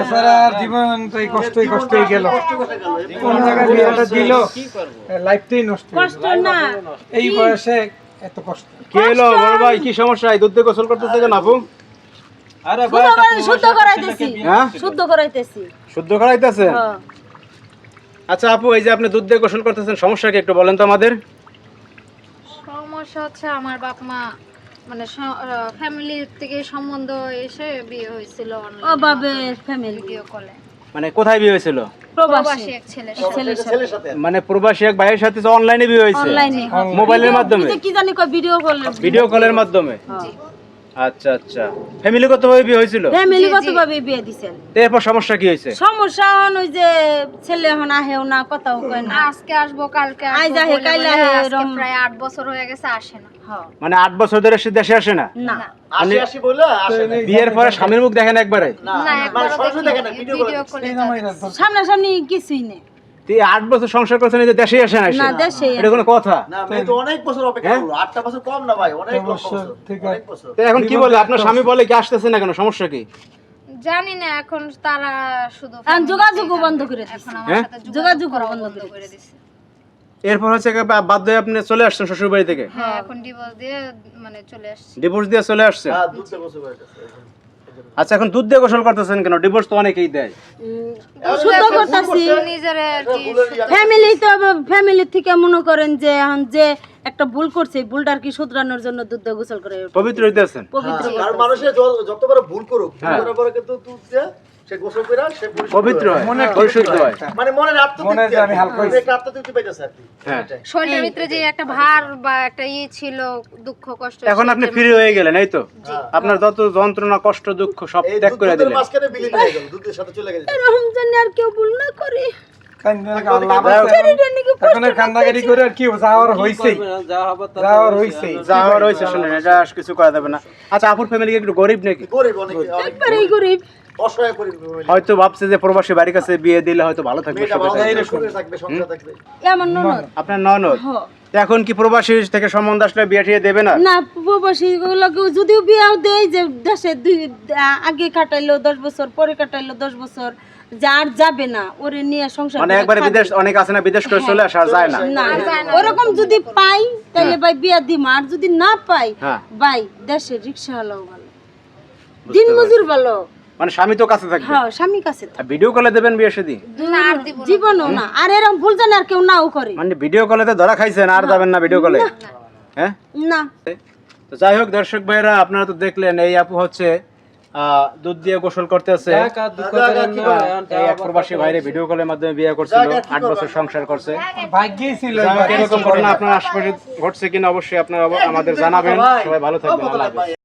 এছাড়া আর জীবন তো এই কষ্টই গেল। কোন জায়গায় বিয়েটা দিল লাইফটাই নষ্ট হয়ে কষ্ট গেল। না এই বয়সে এত কষ্ট। কি হলো বড় ভাই, কি সমস্যা? এই দুধ দিয়ে গোসল করতেছে কেন আপু? শুদ্ধ করাইতেছি, হ্যাঁ শুদ্ধ করাইতেছি। শুদ্ধ করাইতেছে? হ্যাঁ। আচ্ছা আপু, এই যে আপনি দুধ দিয়ে গোসল করতেছেন, সমস্যা কি একটু বলেন তো আমাদের। সমস্যা হচ্ছে আমার বাপ মা মানে ফ্যামিলি থেকে সম্বন্ধ এসে বিয়ে হয়েছিল ও বাবে ফ্যামিলি ভিডিও কলে। মানে কোথায় বিয়ে হয়েছিল? প্রবাসী এক ছেলের ছেলের সাথে মানে প্রবাসী এক ভাইয়ের সাথে অনলাইনে বিয়ে হয়েছে? অনলাইনে মোবাইলের মাধ্যমে? কি জানি কই ভিডিও কলের মাধ্যমে? আচ্ছা আচ্ছা, ফ্যামিলিগতভাবে বিয়ে হয়েছিল? ফ্যামিলিগতভাবে বিয়ে দিছেন। এরপর সমস্যা কি হয়েছে? সমস্যা হন ওই যে ছেলে এখন আহেও না, কথাও কয় না। আজকে আসবো কালকে আজ আসবো আহে, বলে কাইল বলে আহে, আজকে এরম। প্রায় 8 বছর হয়ে গেছে, আসে না। হ্যাঁ। মানে 8 বছর ধরে সে দেশে আসে না? না আসি বলে আসে না। বিয়ের পরে স্বামীর মুখ দেখেন একবারে? না মানে একবার সরাসরি দেখে না, ভিডিও করে কলে সামনাসামনি কিছুই নেই। তুই 8 বছর সংসার করছেন, এই যে দেশেই আসে না? না দেশে এটা কোনো কথা? না, মেয়ে তো অনেক বছর অপেক্ষা করলো। 8টা বছর কম না ভাই, অনেক বছর। অনেক বছর। তো এখন কি বলে আপনার স্বামী? বলে কি আসতেছে না কেন, সমস্যা কি? জানি না, এখন তারা শুধু এখন যোগাযোগও বন্ধ করে দিছে। এখন আমার সাথে যোগাযোগ করা বন্ধ করে দিছে। এরপর হচ্ছে কি বাধ্য হয়ে আপনি চলে আসছেন শ্বশুর বাড়ি থেকে? হ্যাঁ, এখন ডিভোর্স দিয়ে মানে চলে আসছে। ডিভোর্স দিয়ে চলে আসছেন? হ্যাঁ, দুধটা বছর হয়ে গেছে এখন। আচ্ছা, এখন দুধ দিয়ে গোসল করতেছেন কেন? ডিভোর্স তো অনেকেই দেয়। শুদ্ধ করতেছি নিজের আর কি ফ্যামিলি তো ফ্যামিলি থেকে মনে করেন যে এখন যে একটা ভুল করছে, ভুলটার কি শুধরানোর জন্য দুধ দিয়ে গোসল করে পবিত্র হইতেছেন? পবিত্র আর মানুষের যত বড় ভুল করুক, করার পরে কিন্তু দুধ দিয়ে সে গোসল করে সে পবিত্র হয়, পরিশুদ্ধ হয়। মানে মনের আত্মতৃপ্তি, আমি হালকা হইছি। একটা আত্মতৃপ্তি পাইতেছে আর কি। হ্যাঁ। শরীরের ভিতরে যে একটা ভার বা একটা ছিল, দুঃখ কষ্ট, এখন আপনি ফ্রি হয়ে গেলেন, এই তো? আপনার যত যন্ত্রণা কষ্ট দুঃখ সব এই ত্যাগ করে দুধের দিলেন। মাঝখানে বিলীন হয়ে গেল, দুধের সাথে চলে গেছে। এরকম জানি আর কেউ ভুল না করে। এখন আর কান্নাকাটি করে আর কি যাওয়ার হইছেই, যাওয়ার হইছে। শুনেন, এটা আর কিছু করা যাবে না। আচ্ছা, আপুর ফ্যামিলি একটু গরিব নাকি? গরিব, অনেক একবারেই গরিব। অসহায় গরিব। হয়তো ভাবছে যে প্রবাসী বাড়ির কাছে বিয়ে দিলে হয়তো ভালো থাকবে, মেয়েটা সুখে ভালো থাকবে। থাকবে, থাকবে, সংসার থাকবে। আমার ননদ। আপনার ননদ? হ্যাঁ। তো এখন কি প্রবাসী থেকে সম্বন্ধ আসলে বিয়ে ঠিয়ে দেবে না? না, প্রবাসী গুলোকে যদিও বিয়াও দেয় যে দেশে আগে কাটাইলো 10 বছর, পরে কাটাইলো 10 বছর, যার যাবে না ওরে নিয়ে সংসার মানে করে একবারে খাবে। বিদেশ, অনেক আছে না বিদেশ করে চলে আসা আর যায় না? না ওরকম যদি পাই তাহলে ভাই বিয়া দিম, আর যদি না পাই হ্যাঁ। ভাই দেশে রিকশাওয়ালাও ভালো, দিন মজুর ভালো। মানে স্বামী তো কাছে থাকবে? হ্যাঁ, স্বামী কাছে থাকে। আর ভিডিও কলে দেবেন বিয়ে শাদী? না আর দিব না। জীবনও না। আর এরকম ভুল জানে আর কেউ নাও করে মানে ভিডিও কলে তো ধরা খাইছেন, আর যাবেন না ভিডিও কলে? হ্যাঁ। না। তো যাই হোক দর্শক ভাইরা, আপনারা তো দেখলেন এই আপু হচ্ছে দুধ দিয়ে গোসল করতেছে। এই এক প্রবাসী ভাইরে ভিডিও কলের মাধ্যমে বিয়ে করছিল, 8 বছর সংসার করছে। ভাগ্যই ছিল। যাই হোক, এরকম ঘটনা আপনার আশপাশে ঘটছে কিনা অবশ্যই আপনারা আমাদের জানাবেন। সবাই ভালো থাকবেন। আল্লাহ হাফেজ।